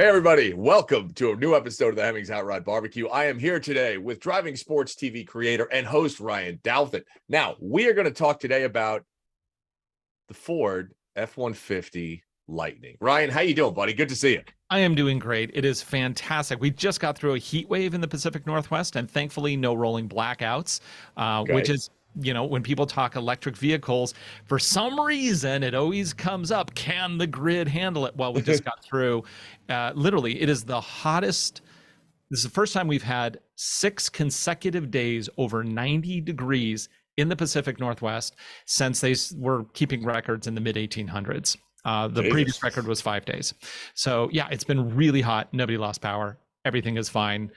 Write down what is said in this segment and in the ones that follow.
Hey, everybody. Welcome to a new episode of the Hemmings Hot Rod Barbecue. I am here today with driving sports TV creator and host Ryan Douthit. Now, we are going to talk today about the Ford F-150 Lightning. Ryan, how you doing, buddy? Good to see you. I am doing great. It is fantastic. We just got through a heat wave in the Pacific Northwest, and thankfully no rolling blackouts, which is, when people talk electric vehicles, for some reason, it always comes up, can the grid handle it? Well, we just got through, literally, it is the hottest. This is the first time we've had 6 consecutive days over 90 degrees in the Pacific Northwest since they were keeping records in the mid 1800s. The previous record was 5 days. So yeah, it's been really hot. Nobody lost power. Everything is fine.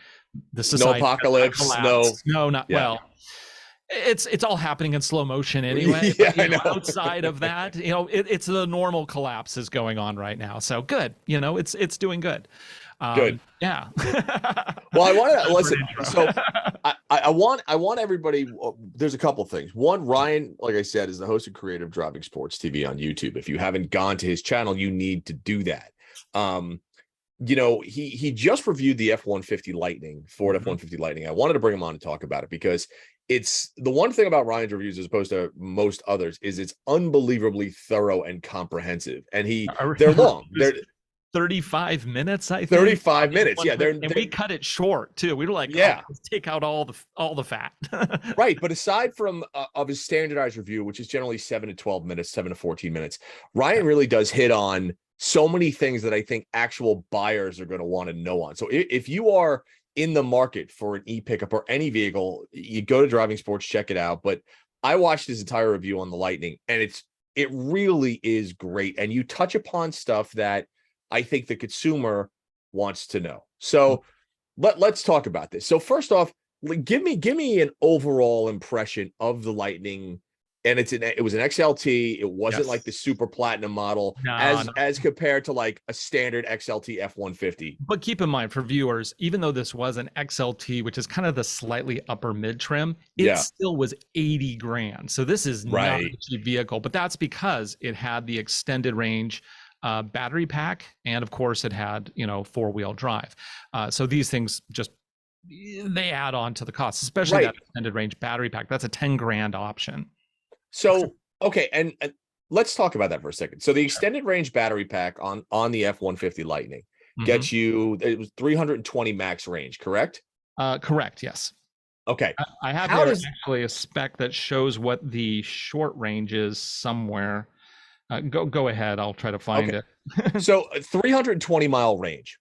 The society no apocalypse. Well, it's all happening in slow motion anyway. Yeah, but, outside of that, it's the normal collapse is going on right now. So good. It's doing good. Good. Yeah. Well, I want to listen. So I want everybody. There's a couple things. One, Ryan, like I said, is the host and creator of Driving Sports TV on YouTube. If you haven't gone to his channel, you need to do that. He just reviewed the F-150 Lightning, Ford F-150 Lightning. I wanted to bring him on and talk about it because it's the one thing about Ryan's reviews as opposed to most others is it's unbelievably thorough and comprehensive. And they're long. They're 35 minutes, I think. 35 minutes. Yeah. We cut it short too. We were like, let's take out all the fat. Right. But aside from of his standardized review, which is generally 7 to 12 minutes, 7 to 14 minutes, Ryan really does hit on so many things that I think actual buyers are going to want to know on. So if you are in the market for an e-pickup or any vehicle, you go to Driving Sports, check it out. But I watched his entire review on the Lightning, and it really is great. And you touch upon stuff that I think the consumer wants to know. So let's talk about this. So first off, give me an overall impression of the Lightning. And it was an XLT. It wasn't like the super platinum model as compared to like a standard XLT F-150. But keep in mind for viewers, even though this was an XLT, which is kind of the slightly upper mid trim, it still was 80 grand. So this is not a cheap vehicle, but that's because it had the extended range battery pack, and of course it had 4-wheel drive. So these things they add on to the cost, especially that extended range battery pack. That's a 10 grand option. So okay, and let's talk about that for a second. So the extended range battery pack on the F-150 Lightning gets you, it was 320 max range, correct? Correct, yes. Okay. I have actually a spec that shows what the short range is somewhere. Go ahead. I'll try to find it. So 320 mile range.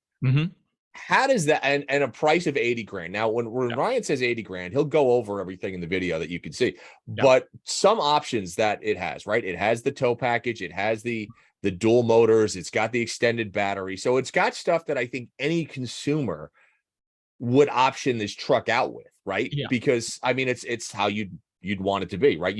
How does that, and a price of 80 grand. Now, when Ryan says 80 grand, he'll go over everything in the video that you can see, but some options that it has, right? It has the tow package. It has the dual motors. It's got the extended battery. So it's got stuff that I think any consumer would option this truck out with, right? Yeah. Because I mean, it's how you'd want it to be, right?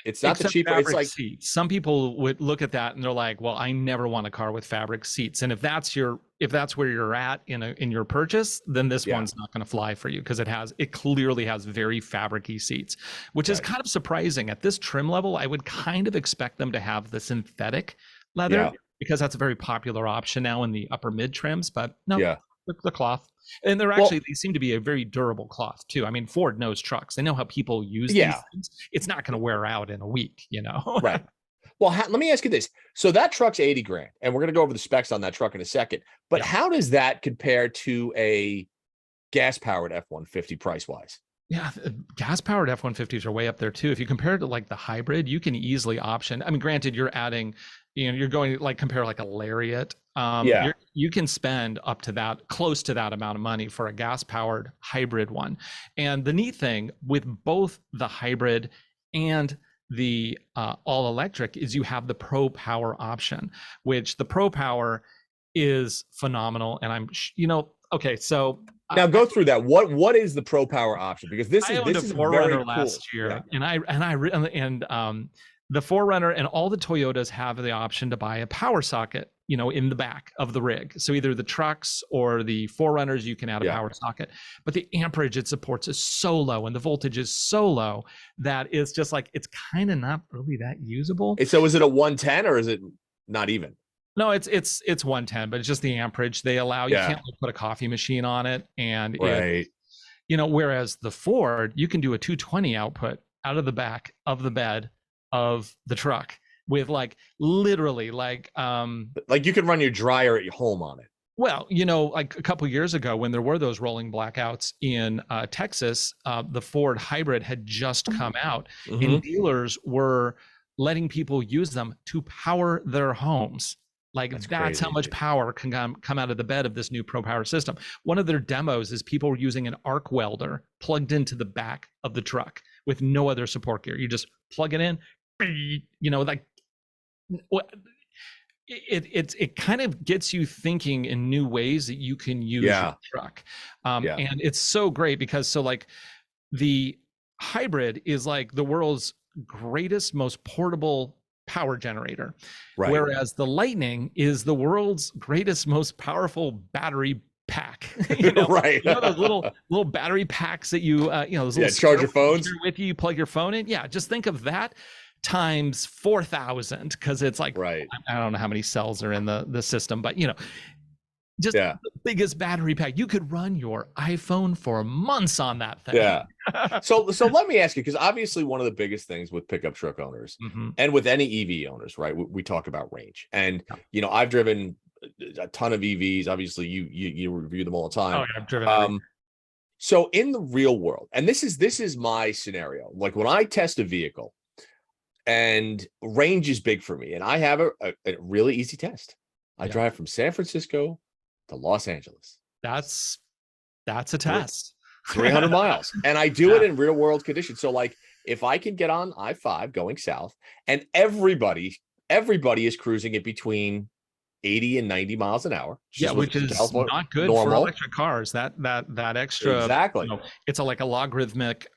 It's not the cheaper. It's like seats. Some people would look at that and they're like, well, I never want a car with fabric seats. And if that's where you're at in your purchase, then this one's not going to fly for you because it clearly has very fabric-y seats, which is kind of surprising. At this trim level, I would kind of expect them to have the synthetic leather because that's a very popular option now in the upper mid trims, but no, the cloth. And they seem to be a very durable cloth too. I mean, Ford knows trucks. They know how people use these things. It's not going to wear out in a week, Right. Well, let me ask you this. So that truck's 80 grand, and we're going to go over the specs on that truck in a second. But how does that compare to a gas-powered F-150 price-wise? Yeah, gas-powered F-150s are way up there too. If you compare it to like the hybrid, you can easily option. I mean, granted, you're adding, you're going to like compare like a Lariat. You can spend up to that, close to that amount of money for a gas-powered hybrid one. And the neat thing with both the hybrid and the all electric is you have the Pro Power option, which the Pro Power is phenomenal. And okay, so now go through that. What is the Pro Power option? Because this is a 4Runner last year, and the 4Runner and all the Toyotas have the option to buy a power socket, in the back of the rig. So either the trucks or the 4Runners, you can add a power socket, but the amperage it supports is so low and the voltage is so low that it's just like, it's kind of not really that usable. So is it a 110 or is it not even? No, it's 110, but it's just the amperage they allow. You Yeah. can't like, put a coffee machine on it, and Right. whereas the Ford, you can do a 220 output out of the back of the bed of the truck with like literally like Like you can run your dryer at your home on it. well, like a couple years ago when there were those rolling blackouts in Texas, the Ford Hybrid had just come out, and dealers were letting people use them to power their homes. Like that's how crazy, much dude. power can come out of the bed of this new Pro Power system. One of their demos is people were using an arc welder plugged into the back of the truck with no other support gear. You just plug it in, like it kind of gets you thinking in new ways that you can use your truck. And it's so great because like the hybrid is like the world's greatest, most portable power generator. Right. Whereas the Lightning is the world's greatest, most powerful battery pack. Right. Those little battery packs that you those little charge your phones with you plug your phone in. Yeah, just think of that times 4,000 because it's like right. I don't know how many cells are in the system, but just the biggest battery pack. You could run your iPhone for months on that thing. Yeah. So let me ask you, because obviously one of the biggest things with pickup truck owners and with any EV owners, right? We talk about range, and I've driven a ton of EVs. Obviously, you review them all the time. Oh, yeah, I've driven. So in the real world, and this is my scenario. Like when I test a vehicle, and range is big for me, and I have a really easy test. I drive from San Francisco to Los Angeles. That's a test. 300 miles. And I do it in real world conditions. So like if I can get on I-5 going south, and everybody is cruising it between 80 and 90 miles an hour. Which is not good for electric cars. That extra, exactly. It's like a logarithmic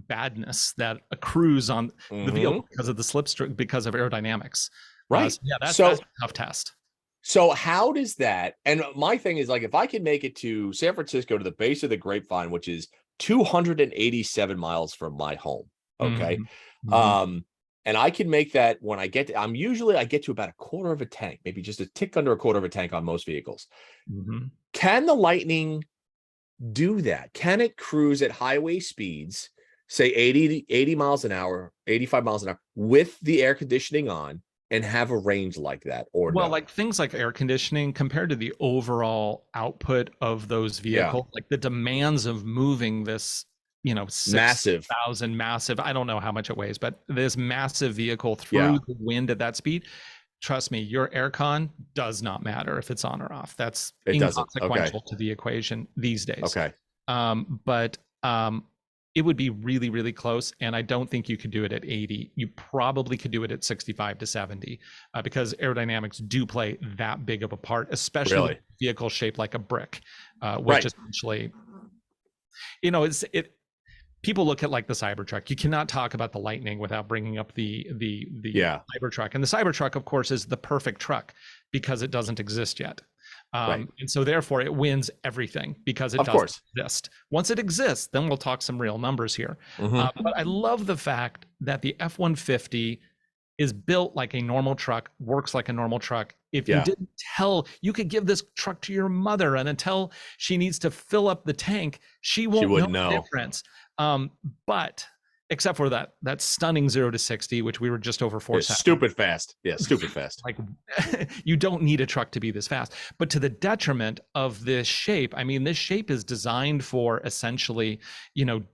badness that accrues on the vehicle because of the slipstream, because of aerodynamics. Right. That's a tough test. So how does that, and my thing is like, if I can make it to San Francisco to the base of the Grapevine, which is 287 miles from my home. Okay. And I can make that when I get to, I get to about a quarter of a tank, maybe just a tick under a quarter of a tank on most vehicles. Can the Lightning do that? Can it cruise at highway speeds, say 80 miles an hour, 85 miles an hour with the air conditioning on, and have a range like that? Or no? Like things like air conditioning compared to the overall output of those vehicles, like the demands of moving this, 6,000 massive, I don't know how much it weighs, but this massive vehicle through the wind at that speed, trust me, your aircon does not matter if it's on or off. That's inconsequential to the equation these days. Okay. But it would be really, really close. And I don't think you could do it at 80. You probably could do it at 65 to 70 because aerodynamics do play that big of a part, especially with vehicles shaped like a brick, which essentially, people look at like the Cybertruck. You cannot talk about the Lightning without bringing up the Cybertruck. And the Cybertruck, of course, is the perfect truck because it doesn't exist yet. And so therefore it wins everything because it doesn't exist. Once it exists, then we'll talk some real numbers here. But I love the fact that the F-150 is built like a normal truck, works like a normal truck. If you didn't you could give this truck to your mother, and until she needs to fill up the tank, she won't know the difference. But except for that stunning 0 to 60, which we were just over 4 seconds. Stupid fast. Yeah, stupid fast. Like you don't need a truck to be this fast. But to the detriment of this shape, I mean, this shape is designed for essentially,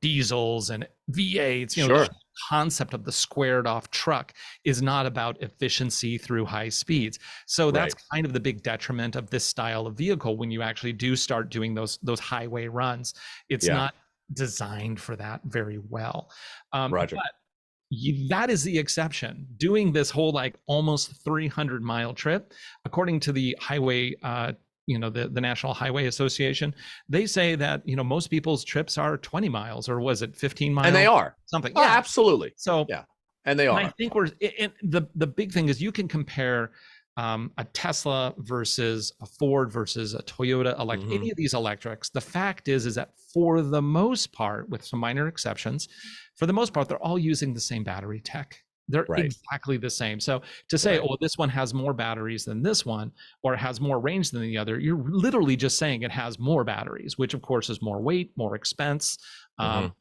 diesels and V8s. The concept of the squared off truck is not about efficiency through high speeds. So that's kind of the big detriment of this style of vehicle when you actually do start doing those highway runs. It's not designed for that very well. Roger. But that is the exception. Doing this whole like almost 300-mile trip, according to the highway, the National Highway Association, they say that most people's trips are 20 miles, or was it 15 miles? And they are something. Oh, absolutely. So and they are. I think the big thing is you can compare a Tesla versus a Ford versus a Toyota any of these electrics. The fact is that for the most part, with some minor exceptions, for the most part, they're all using the same battery tech. They're Right. exactly the same. So to say, oh, this one has more batteries than this one, or it has more range than the other, you're literally just saying it has more batteries, which of course is more weight, more expense.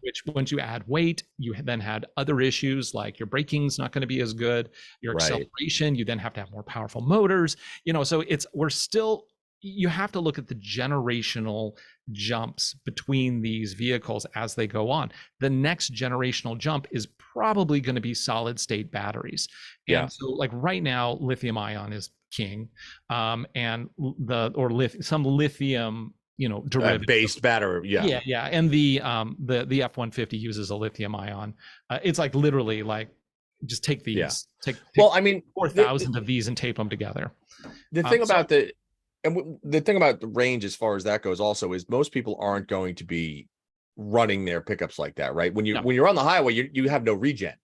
Which once you add weight, you then had other issues like your braking's not going to be as good, your acceleration, you then have to have more powerful motors, so you have to look at the generational jumps between these vehicles as they go on. The next generational jump is probably going to be solid state batteries. And so like right now, lithium ion is king. And some lithium, derivative based battery. Yeah. And the F-150 uses a lithium ion. It's like literally like just take these, take well, I mean, 4,000 of these and tape them together. The thing about the thing about the range as far as that goes also is most people aren't going to be running their pickups like that, right? When you're on the highway, you have no regen,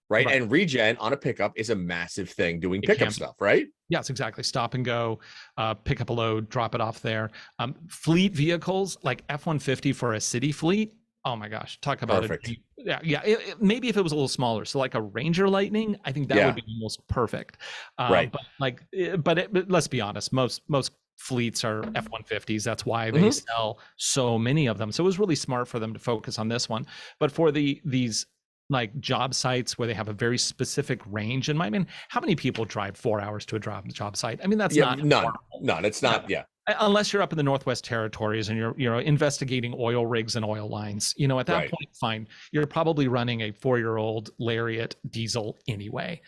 right? And regen on a pickup is a massive thing doing pickup stuff, right? Yes, exactly. Stop and go, pick up a load, drop it off there. Fleet vehicles like F-150 for a city fleet. Oh my gosh, talk about perfect. Maybe if it was a little smaller, so like a Ranger Lightning, I think that would be almost perfect. Right. But let's be honest, most fleets are F-150s. That's why they sell so many of them. So it was really smart for them to focus on this one. But for these like job sites where they have a very specific range in mind, I mean, how many people drive 4 hours to a job site? I mean, that's not none. It's not. Unless you're up in the Northwest Territories and you're investigating oil rigs and oil lines, at that point, fine. You're probably running a 4-year-old Lariat diesel anyway,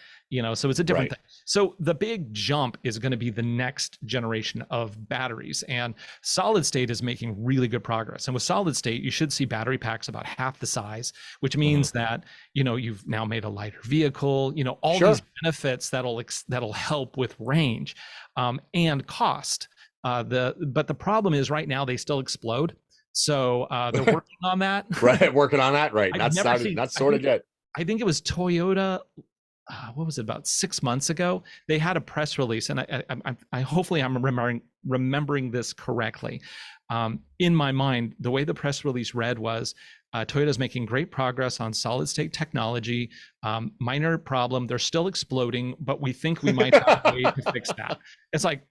so it's a different thing. So the big jump is going to be the next generation of batteries, and solid state is making really good progress. And with solid state, you should see battery packs about half the size, which means that, you've now made a lighter vehicle, all these benefits that'll help with range, and cost. But the problem is right now they still explode. So they're working on that. Working on that. Right. Not sorted yet. I think it was Toyota. What was it, about 6 months ago? They had a press release, and I hopefully I'm remembering this correctly. In my mind, the way the press release read was, Toyota's making great progress on solid state technology. Minor problem, they're still exploding, but we think we might have a way to fix that. It's like,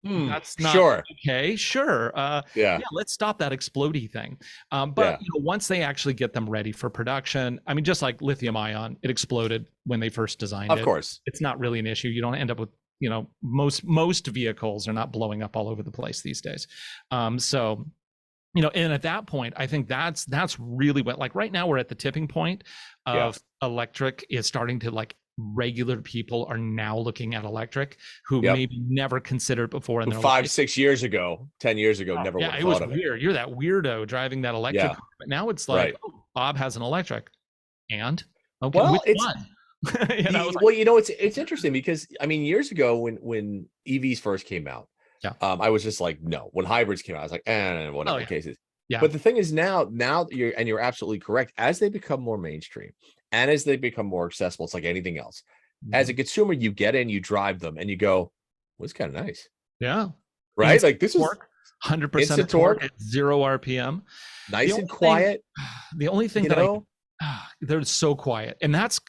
that's not okay. Sure. Let's stop that explodey thing. But once they actually get them ready for production, I mean, just like lithium ion, it exploded when they first designed it. Of course, it's not really an issue. You don't end up with, most vehicles are not blowing up all over the place these days. So, and at that point, I think that's really what, like right now we're at the tipping point of electric is starting to like. Regular people are now looking at electric who maybe never considered before in their 5-6 years ago, 10 years ago, never would have thought of it. Weird. You're that weirdo driving that electric car. But now it's like, oh, Bob has an electric. And okay, well, which one? It's interesting because I mean, years ago when EVs first came out, I was just like, no. When hybrids came out, I was like, whatever the case is. Yeah. But the thing is now you're absolutely correct. As they become more mainstream and as they become more accessible, it's like anything else. As a consumer, you get in, you drive them, and you go, well, it's kind of nice. Yeah. Right? Instant like this torque, is 100% torque at 0 RPM. Nice and quiet. The only thing they're so quiet. And that's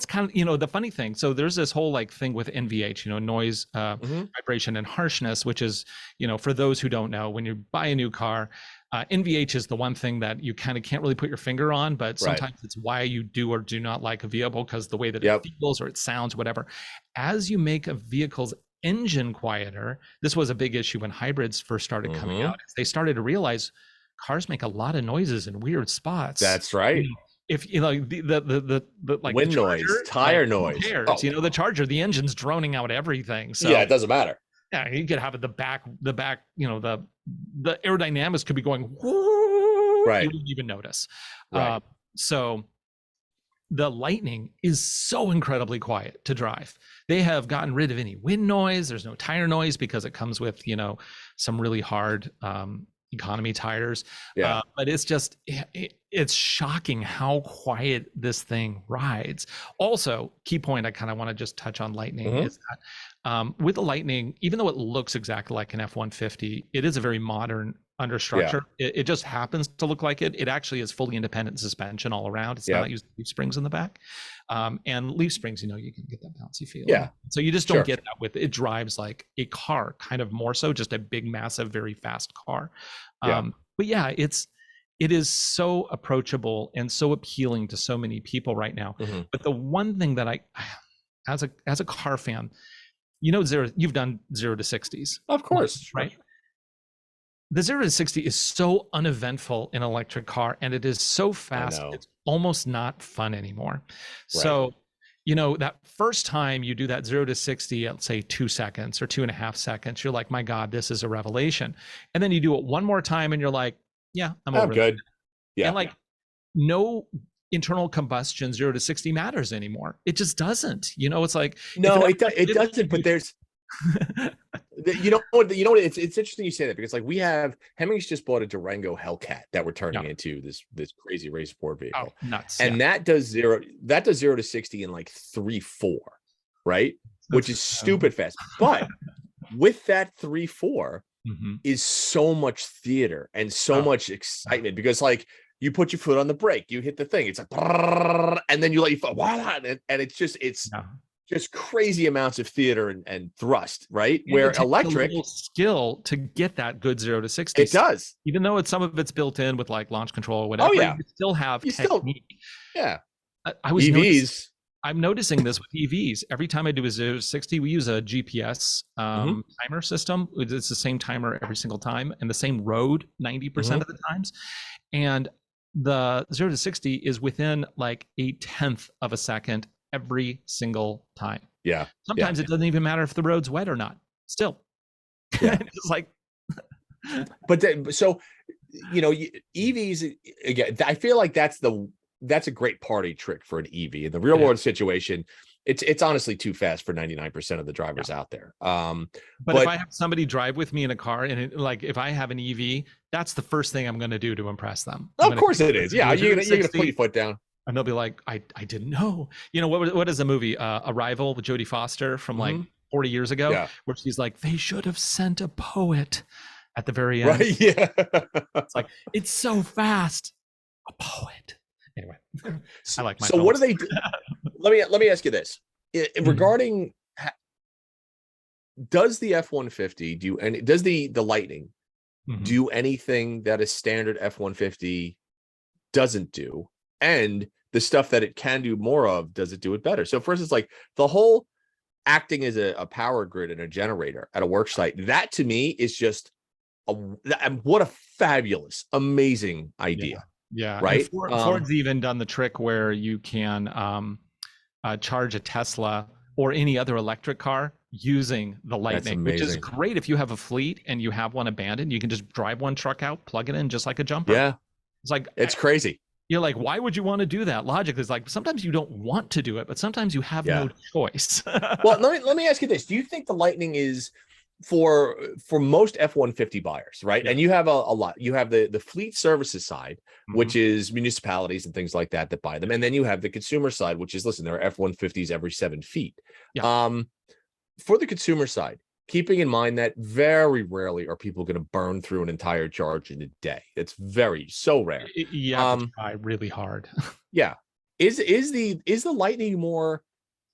kind of, the funny thing. So there's this whole like thing with NVH, noise, vibration and harshness, which is, for those who don't know, when you buy a new car, NVH is the one thing that you kind of can't really put your finger on, but sometimes it's why you do or do not like a vehicle because the way that it feels or it sounds, whatever. As you make a vehicle's engine quieter, this was a big issue when hybrids first started coming out. They started to realize cars make a lot of noises in weird spots. That's right. If the like wind noise, tire noise, the Charger, the engine's droning out everything. So it doesn't matter. Yeah, you could have it the back, the aerodynamics could be going, right? You wouldn't even notice. Right. So the Lightning is so incredibly quiet to drive. They have gotten rid of any wind noise. There's no tire noise because it comes with, some really hard economy tires. But it's just, it's shocking how quiet this thing rides. Also, key point I kind of want to just touch on Lightning is that with the Lightning, even though it looks exactly like an F-150, it is a very modern under Yeah. structure. It just happens to look like it. It actually is fully independent suspension all around. It's not using leaf springs in the back. And leaf springs, you know, you can get that bouncy feel. Yeah. So you just don't get that with it. Drives like a car, kind of more so, just a big, massive, very fast car. But yeah, it is so approachable and so appealing to so many people right now. But the one thing that I, as a car fan, you know, you've done 0 to 60s. Of course. Right. The 0 to 60 is so uneventful in an electric car, and it is so fast, it's almost not fun anymore. Right. So, you know, that first time you do that 0 to 60 at, say, 2 seconds or 2.5 seconds, you're like, my God, this is a revelation. And then you do it one more time and you're like, yeah, I'm good. Yeah. And like, no internal combustion 0 to 60 matters anymore. It just doesn't. You know, it's like, no, it doesn't, but there's you know what, it's interesting you say that, because like Hemmings just bought a Durango Hellcat that we're turning into this crazy race sport vehicle. Nuts. And that does 0 to 60 in like 3.4, right? Which is stupid fast. But with that 3.4 is so much theater and so much excitement, because like you put your foot on the brake, you hit the thing, it's like, and then you let your foot, and it's just crazy amounts of theater and thrust, right? And where electric, a little skill to get that good 0 to 60. It does, even though some of it's built in with like launch control or whatever. You still have technique. I was EVs. I'm noticing this with EVs. Every time I do a 0 to 60, we use a GPS timer system. It's the same timer every single time, and the same road 90% of the times. And the 0 to 60 is within like 1/10 of a second every single time. Yeah. Sometimes it doesn't even matter if the road's wet or not. Still. It's like. But so, you know, EVs, again, I feel like that's a great party trick for an EV. In the real world situation, it's honestly too fast for 99% of the drivers out there. But if I have somebody drive with me in a car, and like if I have an EV, that's the first thing I'm going to do to impress them. Of course it is. Yeah, you're gonna put your foot down. And they'll be like, I didn't know. You know, what is the movie Arrival with Jodie Foster from like 40 years ago, where she's like, they should have sent a poet at the very end. Right, yeah. It's like, it's so fast. A poet. Anyway, I like my So what do they do? Let me ask you this. Regarding, does the F-150 do, and does the Lightning do anything that a standard F-150 doesn't do? And the stuff that it can do more of, does it do it better? So for instance, like the whole acting as a power grid and a generator at a work site, that to me is just what a fabulous, amazing idea. Yeah. Right. Ford's even done the trick where you can charge a Tesla or any other electric car using the Lightning, which is great if you have a fleet and you have one abandoned. You can just drive one truck out, plug it in just like a jumper. Yeah. It's like, it's crazy. You're like, why would you want to do that? Logically, it's like sometimes you don't want to do it, but sometimes you have no choice. Well, let me ask you this. Do you think the Lightning is for most F-150 buyers, right? And you have a lot. You have the fleet services side, which is municipalities and things like that buy them. And then you have the consumer side, which is, listen, there are F-150s every 7 feet. For the consumer side, keeping in mind that very rarely are people going to burn through an entire charge in a day. It's so rare. You have to try really hard. Is the Lightning more?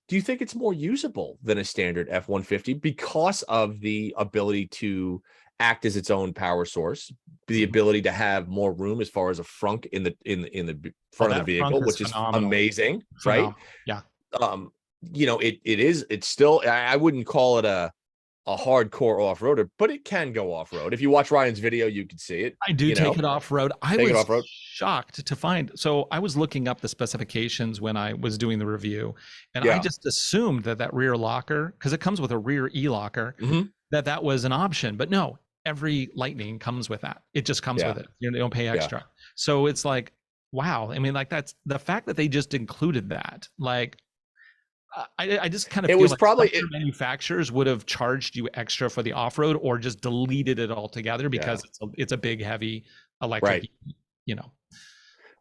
Do you think it's more usable than a standard F-150 because of the ability to act as its own power source, the ability to have more room as far as a frunk in the front of the vehicle, which is amazing, right? Yeah. You know, it's still, I wouldn't call it a hardcore off-roader, but it can go off-road. If you watch Ryan's video, you can see it. I do take it off-road. I was shocked to find. So I was looking up the specifications when I was doing the review, and I just assumed that rear locker, because it comes with a rear e-locker, that was an option. But no, every Lightning comes with that. It just comes with it. You don't pay extra. So it's like, wow. I mean, like that's the fact that they just included that. Like, I just kind of feel like probably manufacturers would have charged you extra for the off-road or just deleted it altogether because it's a big, heavy electric, you know.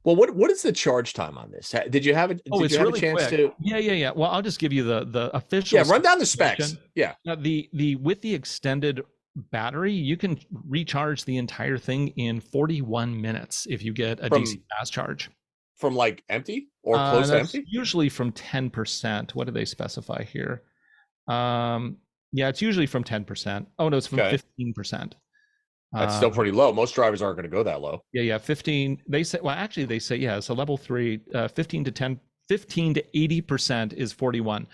Well, what is the charge time on this? Did you have it? It's really a chance quick. Yeah. Well, I'll just give you the official. Yeah, run down the specs. Yeah. The with the extended battery, you can recharge the entire thing in 41 minutes if you get a from DC fast charge. from like empty or close to That's empty? usually from 10%. What do they specify here? Yeah, it's usually from 10%. Oh no, it's from Okay. 15%. That's still pretty low. Most drivers aren't going to go that low. Yeah, 15. They say, well, actually, they say, yeah, so level 3, 15 to 80% is 41.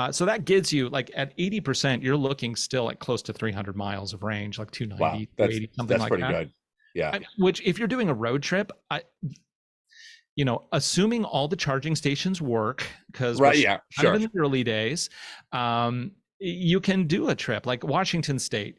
So that gives you, like, at 80%, you're looking still at close to 300 miles of range, like 290, Wow, 280, something like that. that's pretty good. Yeah. Which, if you're doing a road trip, assuming all the charging stations work, because right, yeah, sure. in the early days, you can do a trip like Washington State.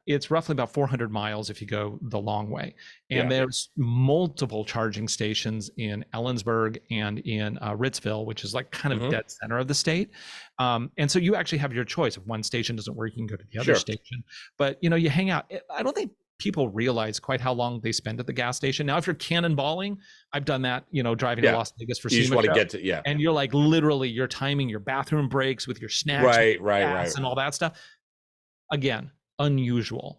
It's roughly about 400 miles if you go the long way. And there's multiple charging stations in Ellensburg and in Ritzville, which is like kind of dead center of the state. And so you actually have your choice. If one station doesn't work, you can go to the other station. But, you hang out. I don't think people realize quite how long they spend at the gas station. Now, if you're cannonballing, I've done that, driving to Las Vegas for you just want to get to, and you're like, literally, you're timing your bathroom breaks with your snacks, right, and all that stuff. Again, unusual.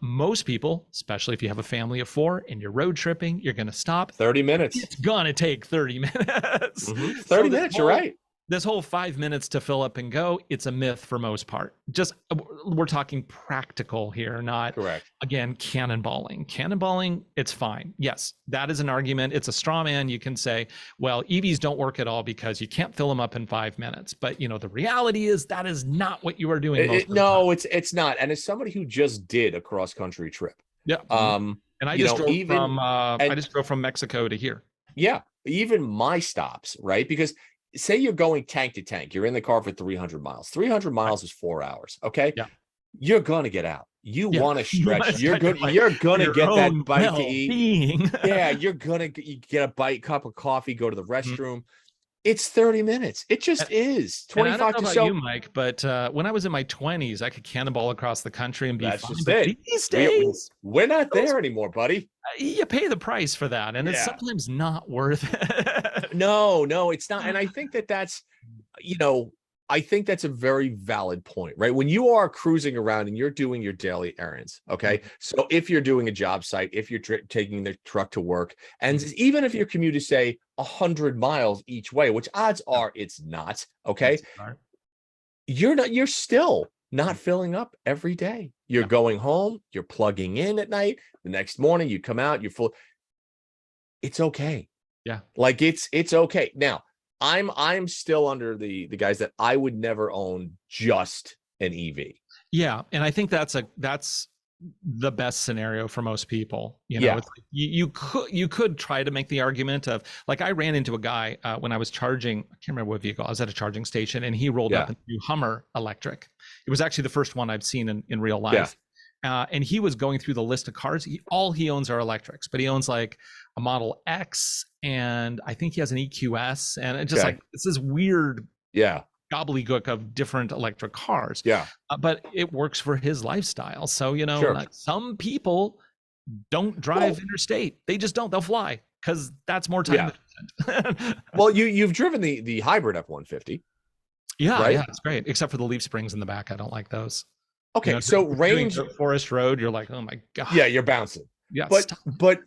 Most people, especially if you have a family of 4 and you're road tripping, you're going to stop. 30 minutes. It's going to take 30 minutes. 30 minutes, you're right. This whole 5 minutes to fill up and go, it's a myth for most part. Just, we're talking practical here, not, correct. Again, cannonballing. Cannonballing, it's fine. Yes, that is an argument. It's a straw man. You can say, well, EVs don't work at all because you can't fill them up in 5 minutes. But, the reality is that is not what you are doing. It's not. And as somebody who just did a cross-country trip. Yeah. And I just drove from Mexico to here. Yeah. Even my stops, right? Because say you're going tank to tank, you're in the car for 300 miles. 300 miles is 4 hours. Okay. Yeah. You're going to get out. You want to stretch. You're going to get that bite to eat. Yeah. You're going to get a cup of coffee, go to the restroom. It's 30 minutes. It just is 25 I don't know to about you, Mike, but when I was in my 20s, I could cannonball across the country and be That's fine. just it. These days, we're not there anymore, buddy. You pay the price for that, and it's sometimes not worth it. No, it's not. And I think that's, I think that's a very valid point, right? When you are cruising around and you're doing your daily errands, okay? So if you're doing a job site, if you're taking the truck to work, and even if your commute is, say, 100 miles each way, which odds are it's not, okay? You're still not filling up every day. You're going home, you're plugging in at night. The next morning you come out, you're full. It's okay. Yeah. Like it's okay. Now, I'm still under the guys that I would never own just an EV. Yeah, and I think that's the best scenario for most people. It's like you could try to make the argument of, like, I ran into a guy when I was charging. I can't remember what vehicle. I was at a charging station, and he rolled up a new Hummer electric. It was actually the first one I've seen in real life. And he was going through the list of cars. All he owns are electrics, but he owns like a Model X, and I think he has an EQS, and it's just like, it's this weird gobbledygook of different electric cars. But it works for his lifestyle. So, some people don't drive interstate. They just don't. They'll fly because that's more time efficient. Well, you've driven the hybrid F-150. Yeah, it's great. Except for the leaf springs in the back. I don't like those. Okay, so range forest road, you're like, oh my god. Yeah, you're bouncing. Yeah, but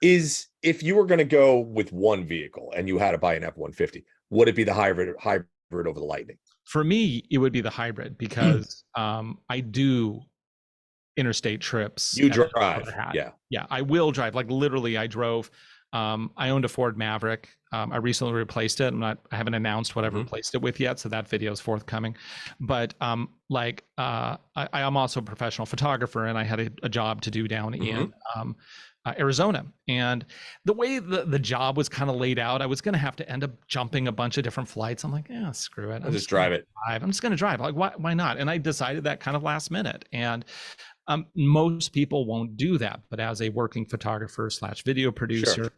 if you were going to go with one vehicle and you had to buy an F-150, would it be the hybrid over the Lightning? For me, it would be the hybrid because I do interstate trips. You drive, yeah, I will drive. Like literally, I drove. I owned a Ford Maverick. I recently replaced it. I haven't announced what I've replaced it with yet, so that video is forthcoming. But I am also a professional photographer, and I had a job to do down in Arizona. And the way the job was kind of laid out, I was going to have to end up jumping a bunch of different flights. I'm like, yeah, screw it. I'll just drive it. I'm just going to drive. Like, why not? And I decided that kind of last minute. And most people won't do that. But as a working photographer / video producer,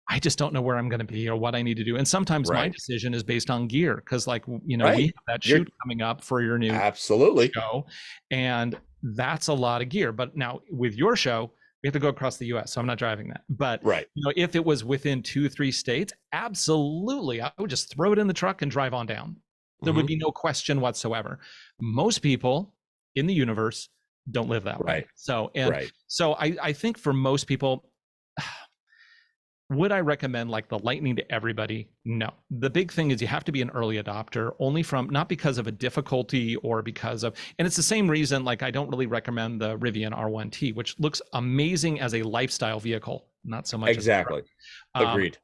I just don't know where I'm going to be or what I need to do. And sometimes my decision is based on gear because, like, we have that shoot coming up for your new show, and that's a lot of gear. But now with your show, we have to go across the U.S., so I'm not driving that. But if it was within 2-3 states, absolutely, I would just throw it in the truck and drive on down. There would be no question whatsoever. Most people in the universe don't live that way. Right. So, and Right. so I think for most people, would I recommend like the Lightning to everybody? No. The big thing is you have to be an early adopter, only from, not because of a difficulty or because of, and it's the same reason, like I don't really recommend the Rivian R1T, which looks amazing as a lifestyle vehicle, not so much Exactly. Agreed.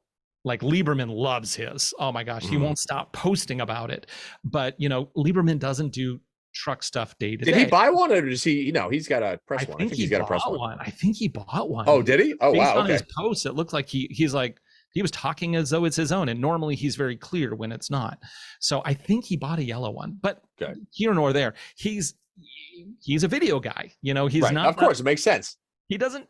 Like Lieberman loves his. Oh my gosh, he won't stop posting about it. But you know, Lieberman doesn't do truck stuff day to day. Did he buy one, or does he? He's got a press one. I think he's got a press one. I think he bought one. Oh, did he? Oh, wow. Based on okay. his posts, it looked like he's like, he was talking as though it's his own, and normally he's very clear when it's not. So I think he bought a yellow one. But here nor there, he's a video guy. You know, he's not. Of course, it makes sense. He doesn't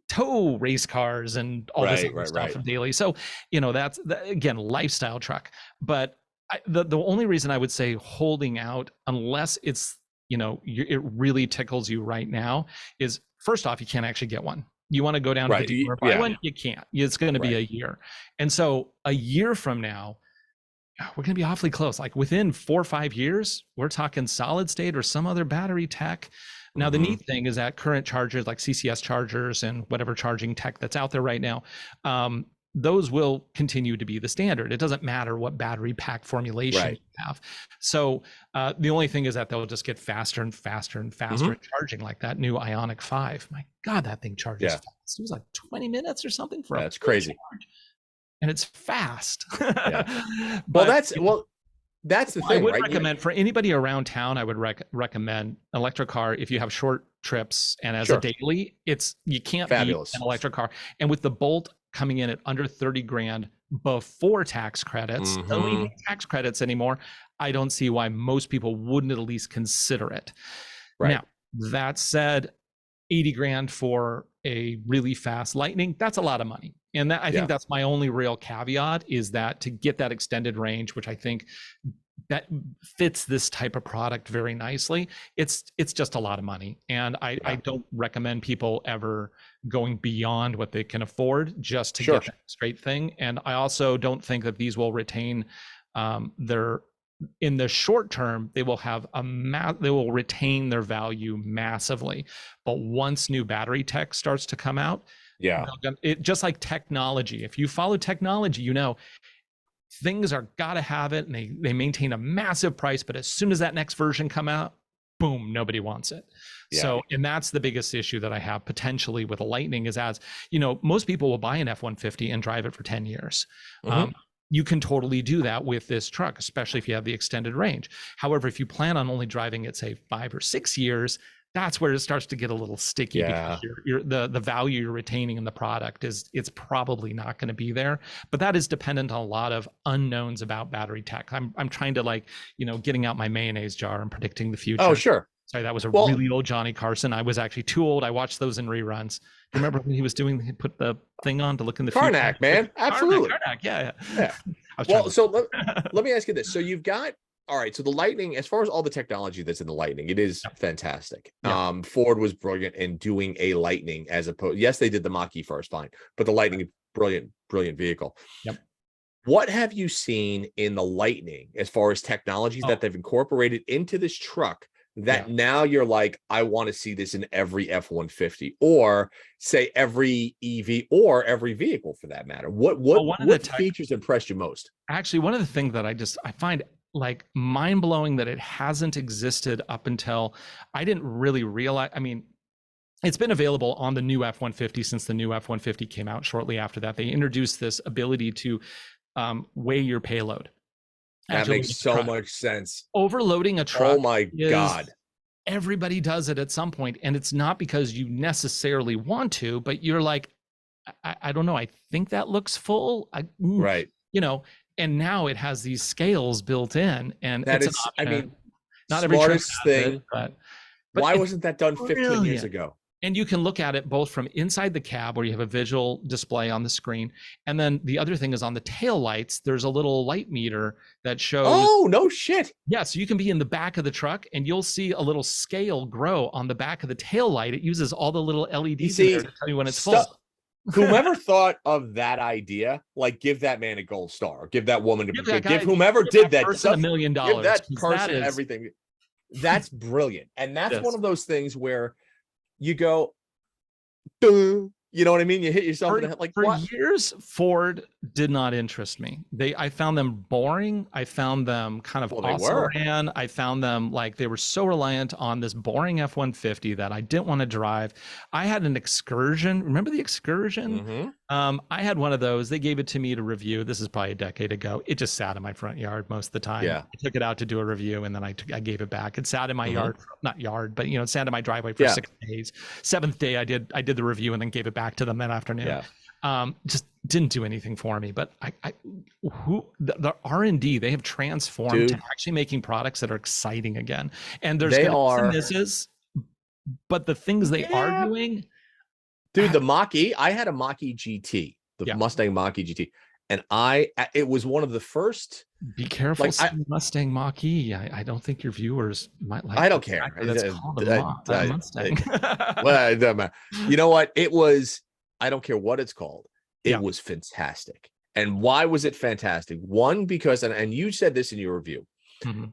tow race cars and all this other stuff daily. So you know, that's again lifestyle truck. But the only reason I would say holding out, unless it's, you know, it really tickles you right now, is first off, you can't actually get one. You want to go down to the dealer, buy one, you can't. It's going to be a year. And so a year from now, we're going to be awfully close. Like within 4 or 5 years, we're talking solid state or some other battery tech. Now, the neat thing is that current chargers like CCS chargers and whatever charging tech that's out there right now, those will continue to be the standard. It doesn't matter what battery pack formulation you have. So the only thing is that they'll just get faster and faster and faster at charging, like that new Ioniq 5. My God, that thing charges fast. It was like 20 minutes or something for that's crazy. Charge. And it's fast. Well, that's the thing. I would recommend for anybody around town, I would recommend an electric car if you have short trips and as a daily, you can't beat an electric car. And with the Bolt coming in at under 30 grand before tax credits, don't need tax credits anymore, I don't see why most people wouldn't at least consider it. Now, that said, 80 grand for a really fast Lightning, that's a lot of money. And that, I think that's my only real caveat, is that to get that extended range, which I think that fits this type of product very nicely, it's just a lot of money. And I don't recommend people ever going beyond what they can afford just to get that straight thing. And I also don't think that these will retain in the short term, they will have they will retain their value massively. But once new battery tech starts to come out, it just like technology. If you follow technology, you know, things are gotta have it, and they maintain a massive price. But as soon as that next version come out, boom, nobody wants it. So, and that's the biggest issue that I have potentially with a Lightning is, as you know, most people will buy an F-150 and drive it for 10 years. You can totally do that with this truck, especially if you have the extended range. However, if you plan on only driving it, say 5 or 6 years, that's where it starts to get a little sticky, because the value you're retaining in the product it's probably not going to be there. But that is dependent on a lot of unknowns about battery tech. I'm trying to, like, you know, getting out my mayonnaise jar and predicting the future. Oh, sure. Sorry, that was a really old Johnny Carson. I was actually too old. I watched those in reruns. Do you remember when he put the thing on to look in the future? Karnak, man. Absolutely. Karnak, yeah. Well, so let me ask you this. So you've got, all right, so the Lightning, as far as all the technology that's in the Lightning, it is fantastic. Ford was brilliant in doing a Lightning as opposed, yes, they did the Mach-E first, fine, but the Lightning, brilliant vehicle. What have you seen in the Lightning as far as technologies that they've incorporated into this truck that now you're like, I want to see this in every F-150, or say every EV, or every vehicle for that matter? What features impressed you most? Actually, one of the things that I find like mind-blowing that it hasn't existed up until, I didn't really realize, I mean, it's been available on the new F-150 since the new F-150 came out. Shortly after that, they introduced this ability to weigh your payload. That makes so much sense. Overloading a truck. Oh my God. Everybody does it at some point, and it's not because you necessarily want to, but you're like, I don't know, I think that looks full. Right. You know, and now it has these scales built in, and that it's is, I mean, not every smartest thing. But why wasn't that done 15 years ago? And you can look at it both from inside the cab, where you have a visual display on the screen. And then the other thing is on the tail lights, there's a little light meter that shows. Oh, no shit. Yeah. So you can be in the back of the truck and you'll see a little scale grow on the back of the tail light. It uses all the little LEDs in there to tell you when it's full. Whomever thought of that idea, like, give that man a gold star, or give that woman give whomever did that $1 million. Give that person everything. That's brilliant. And that's one Yes. of those things where you go, "Duh," you know what I mean? You hit yourself in the head like, For what? years, Ford did not interest me. I found them boring. I found them kind of Well, they also were. ran. I found them like they were so reliant on this boring F-150 that I didn't want to drive. I had an Excursion. Remember the Excursion? Mm-hmm. I had one of those. They gave it to me to review. This is probably a decade ago. It just sat in my front yard most of the time. Yeah. I took it out to do a review, and then I gave it back. It sat in my Mhm. yard, not yard, but it sat in my driveway for Yeah. 6 days. Seventh day, I did the review and then gave it back to them that afternoon. Yeah. Just didn't do anything for me. But the R&D, they have transformed to Dude. actually making products that are exciting again. And there's They gonna be some are. misses, but the things they are Yeah. doing, Dude, the Mach-E, I had a Mach-E GT, the Yeah. Mustang Mach-E GT, and it was one of the first. be careful Like, saying Mustang Mach-E. I don't think your viewers might like I don't the care. fact that it's called a Mustang. Well, it doesn't matter. You know what? It was. I don't care what it's called. It Yeah. was fantastic. And why was it fantastic? One, because and you said this in your review. Mhm.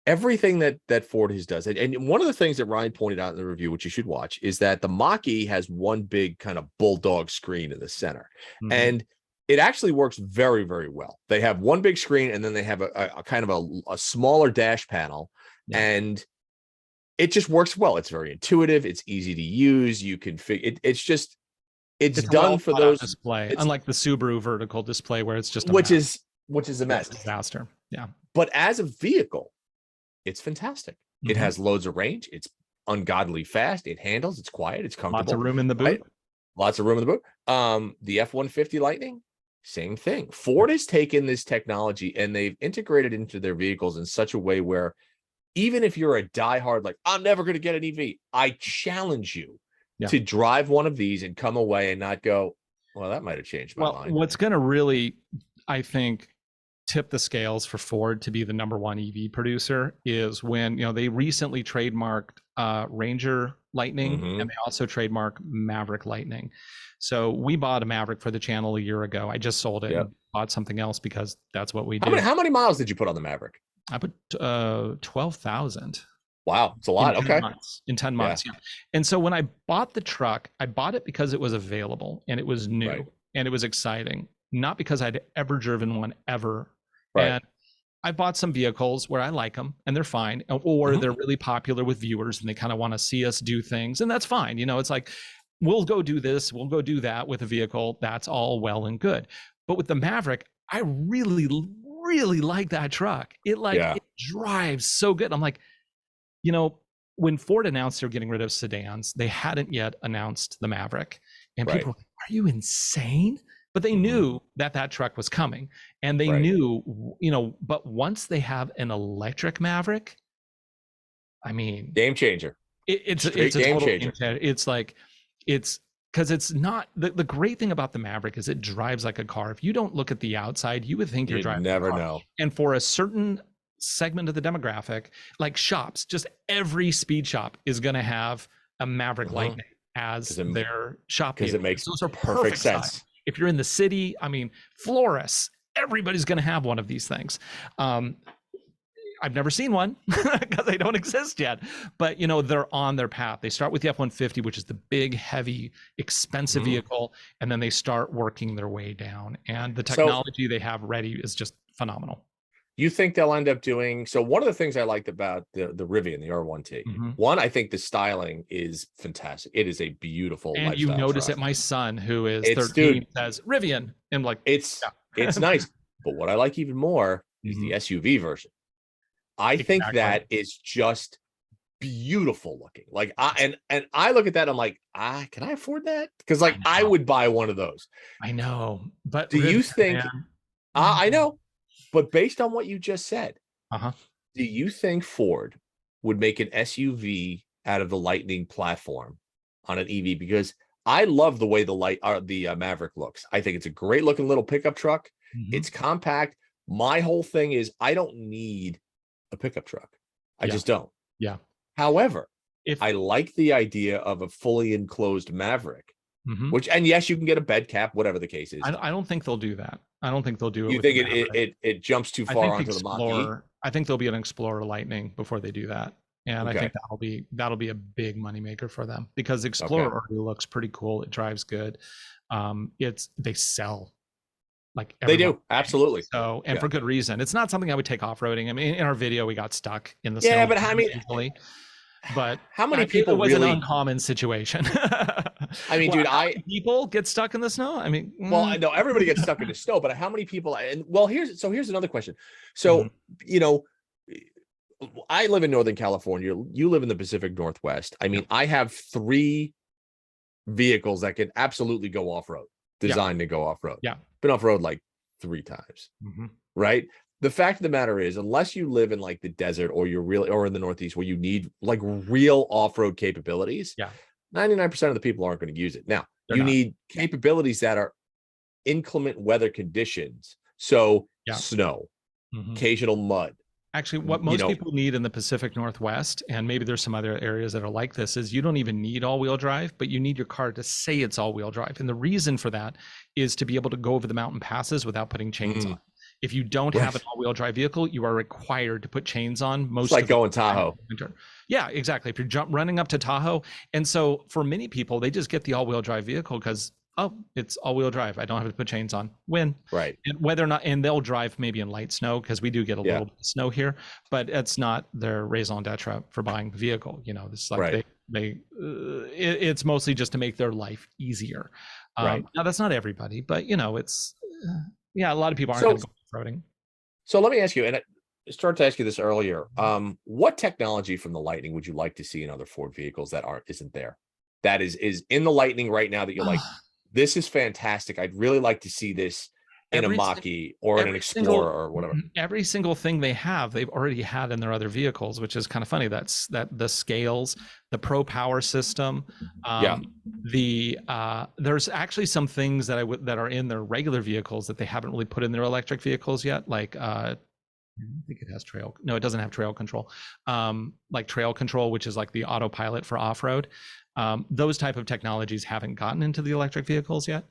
Everything that Ford has does, and one of the things that Ryan pointed out in the review, which you should watch, is that the Mach-E has one big kind of bulldog screen in the center, Mhm. and it actually works very, very well. They have one big screen, and then they have a kind of a smaller dash panel, Yeah. and it just works well. It's very intuitive. It's easy to use. You can figure it's done for those display, unlike the Subaru vertical display where it's just which is a mess. Disaster. Yeah. But as a vehicle, it's fantastic. It Mhm. has loads of range. It's ungodly fast. It handles. It's quiet. It's comfortable. Lots of room in the boot. Right? Lots of room in the boot. The F-150 Lightning, same thing. Ford has taken this technology and they've integrated into their vehicles in such a way where even if you're a diehard, like, I'm never going to get an EV, I challenge you to drive one of these and come away and not go, well, that might have changed my mind. What's going to really, I think, tip the scales for Ford to be the #1 EV producer is when they recently trademarked Ranger Lightning, and they also trademarked Maverick Lightning. So we bought a Maverick for the channel a year ago. I just sold it and bought something else because that's what we do. How many miles did you put on the Maverick? I put 12,000. Wow, it's a lot. In 10 months. Yeah. And so when I bought the truck, I bought it because it was available and it was new and it was exciting, not because I'd ever driven one ever. Right. And I bought some vehicles where I like them and they're fine, or they're really popular with viewers and they kind of want to see us do things, and that's fine. It's like, we'll go do this, we'll go do that with a vehicle. That's all well and good. But with the Maverick, I really, really like that truck. It drives so good. I'm like, when Ford announced they're getting rid of sedans, they hadn't yet announced the Maverick. And people were like, are you insane? But they knew that truck was coming, and they knew, but once they have an electric Maverick, I mean, game changer. It's a game changer. It's like, because it's not the great thing about the Maverick is it drives like a car. If you don't look at the outside, you would think you're driving. Never a car. know. And for a certain segment of the demographic, like shops, just every speed shop is going to have a Maverick Lightning as their shop because it makes those are perfect sense. Size. If you're in the city, I mean, florists, everybody's going to have one of these things. I've never seen one because they don't exist yet, but they're on their path. They start with the F-150, which is the big, heavy, expensive vehicle, and then they start working their way down. And the technology they have ready is just phenomenal. You think they'll end up doing so? One of the things I liked about the Rivian, the R1T, one, I think the styling is fantastic. It is a beautiful. And you notice it. My son, who is 13, says Rivian, and like it's nice. But what I like even more is the SUV version. I think that is just beautiful looking. Like I look at that, I'm like, can I afford that? Because like I would buy one of those. I know, but do you think? I know. But based on what you just said, do you think Ford would make an SUV out of the Lightning platform on an EV? Because I love the way the Maverick looks. I think it's a great looking little pickup truck. It's compact. My whole thing is I don't need a pickup truck. I just don't. Yeah. However, I like the idea of a fully enclosed Maverick. Which, and yes, you can get a bed cap, whatever the case is. I don't think they'll do that. I don't think they'll do it. You think it jumps too far onto the Mach-E? I think there'll be an Explorer Lightning before they do that. And I Okay. think that'll be a big moneymaker for them because the Okay. Explorer already looks pretty cool. It drives good. They sell like They everyone. do. Absolutely. So, and Yeah. for good reason. It's not something I would take off-roading. I mean, in our video, we got stuck in the Yeah, snow but I mean, easily, but how many it people was an really, uncommon situation. I mean, Well, dude, how many people get stuck in the snow? I mean, well, I know everybody gets stuck in the snow, but how many people, and well, here's another question. mhm. So, you know, I live in Northern California. You live in the Pacific Northwest. I Yeah, mean, I have 3 vehicles that can absolutely go off-road, yeah, designed to go off-road. yeah. Been off-road like 3 times, Mhm. right? The fact of the matter is, unless you live in like the desert or you're really or in the Northeast where you need like real off-road capabilities, Yeah, 99% of the people aren't going to use it. Now, they're you not. need capabilities that are inclement weather conditions. So Yeah. snow, Mhm. occasional mud, Actually, what you most know, people need in the Pacific Northwest, and maybe there's some other areas that are like this, is you don't even need all-wheel drive, but you need your car to say it's all-wheel drive. And the reason for that is to be able to go over the mountain passes without putting chains on. mm, If you don't have an right. all-wheel drive vehicle, you are required to put chains on It's most like of the going time in Tahoe. winter. Yeah, exactly. If you're running up to Tahoe, and so for many people, they just get the all-wheel drive vehicle because it's all-wheel drive. I don't have to put chains on. Win. Right. And whether or not, and they'll drive maybe in light snow because we do get a Yeah. little bit of snow here, but it's not their raison d'etre for buying the vehicle. You know, it's like Right. it's mostly just to make their life easier. Right. Now that's not everybody, but you know, it's yeah, a lot of people aren't So going to go off-roading. so let me ask you, and I started to ask you this earlier. What technology from the Lightning would you like to see in other Ford vehicles that isn't there? That is in the Lightning right now that you're like, this is fantastic. I'd really like to see this in a every Mach-E or in an every Explorer single or whatever. every single thing they have they've already had in their other vehicles, which is kind of funny. That the scales, the pro power system, Yeah. there's actually some things that are in their regular vehicles that they haven't really put in their electric vehicles yet, like I don't think it has trail. No, it doesn't have trail control. Like trail control, which is like the autopilot for off-road. Those type of technologies haven't gotten into the electric vehicles yet.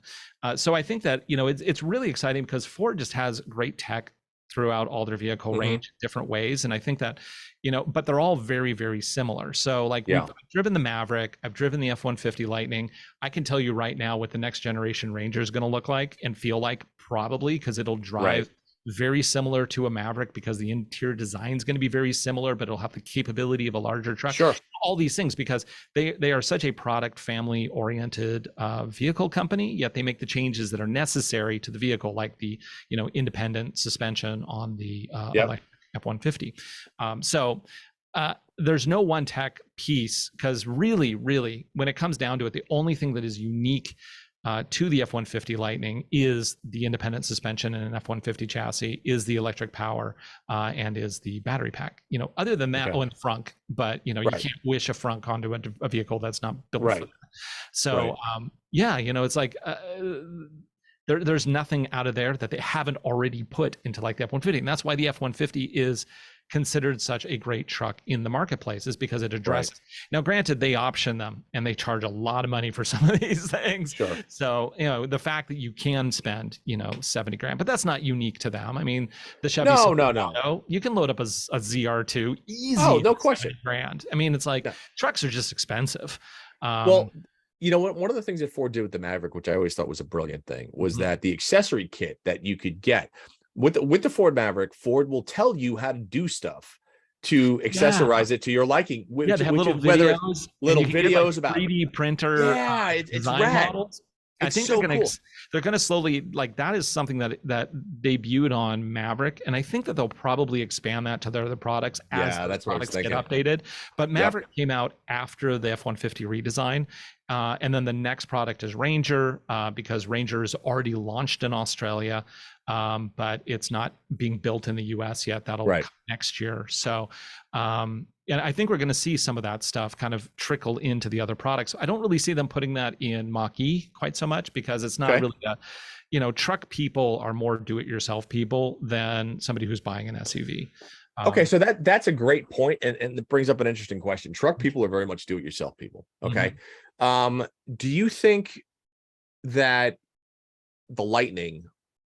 So I think that, you know, it's really exciting because Ford just has great tech throughout all their vehicle Hmm. range different ways. And I think that, you know, but they're all very, very similar. So like Yeah. I've driven the Maverick, I've driven the F-150 Lightning. I can tell you right now what the next generation Ranger is going to look like and feel like, probably because it'll Right. drive very similar to a Maverick because the interior design is going to be very similar, but it'll have the capability of a larger truck. Sure. All these things because they are such a product family oriented vehicle company, yet they make the changes that are necessary to the vehicle, like the independent suspension on the Yep. electric F-150. There's no one tech piece because really, really, when it comes down to it, the only thing that is unique to the F-150 Lightning is the independent suspension in an F-150 chassis, is the electric power, and is the battery pack. You know, other than that, Okay. and frunk, but you know, you Right. can't wish a frunk onto a vehicle that's not built for Right. that. So, Right. yeah, you know, it's like there's nothing out of there that they haven't already put into like the F-150, and that's why the F-150 is considered such a great truck in the marketplace, is because it addresses. Right. Now, granted, they option them and they charge a lot of money for some of these things. Sure. So, you know, the fact that you can spend, 70 grand, but that's not unique to them. I mean, the Chevy No. Silverado, you can load up a ZR2 easy. Oh, no at 70 question. grand. I mean, it's like No. trucks are just expensive. Well, you know what? One of the things that Ford did with the Maverick, which I always thought was a brilliant thing, was that the accessory kit that you could get with the Ford Maverick, Ford will tell you how to do stuff to accessorize it to your liking. Yeah, they have little is whether it's videos, little and you can get like videos about 3D printer yeah, it's design rad. models. I It's think so cool. they're gonna slowly, like, that is something that debuted on Maverick, and I think that they'll probably expand that to their other products as Yeah, those that's what I was products get thinking. updated. But Yep. Maverick came out after the F-150 redesign, and then the next product is Ranger, because Ranger is already launched in Australia, but it's not being built in the US yet. That'll Right. come next year. So, and I think we're going to see some of that stuff kind of trickle into the other products. I don't really see them putting that in Mach-E quite so much because it's not Okay. really truck people are more do-it-yourself people than somebody who's buying an SUV. Okay, so that's a great point, and it brings up an interesting question. Truck people are very much do-it-yourself people. Okay. Do you think that the Lightning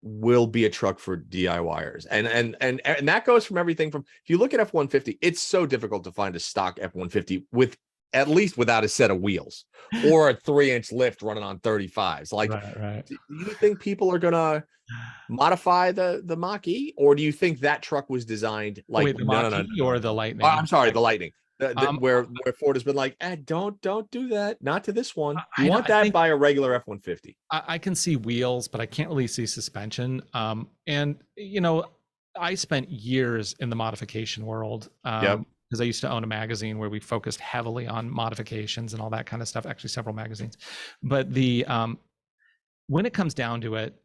will be a truck for DIYers. And that goes from everything from, if you look at F-150, it's so difficult to find a stock F-150 with at least without a set of wheels or a 3-inch lift running on 35s. Like, right. do you think people are gonna modify the Mach-E, or do you think that truck was designed like, Wait, the Mach-E or the Lightning? I'm sorry, the Lightning. Um, Where Ford has been like, don't do that. Not to this one. You I want know, I that think by a regular F-150. I can see wheels, but I can't really see suspension. And you know, I spent years in the modification world. Yep. Because I used to own a magazine where we focused heavily on modifications and all that kind of stuff. Actually, several magazines. But the when it comes down to it,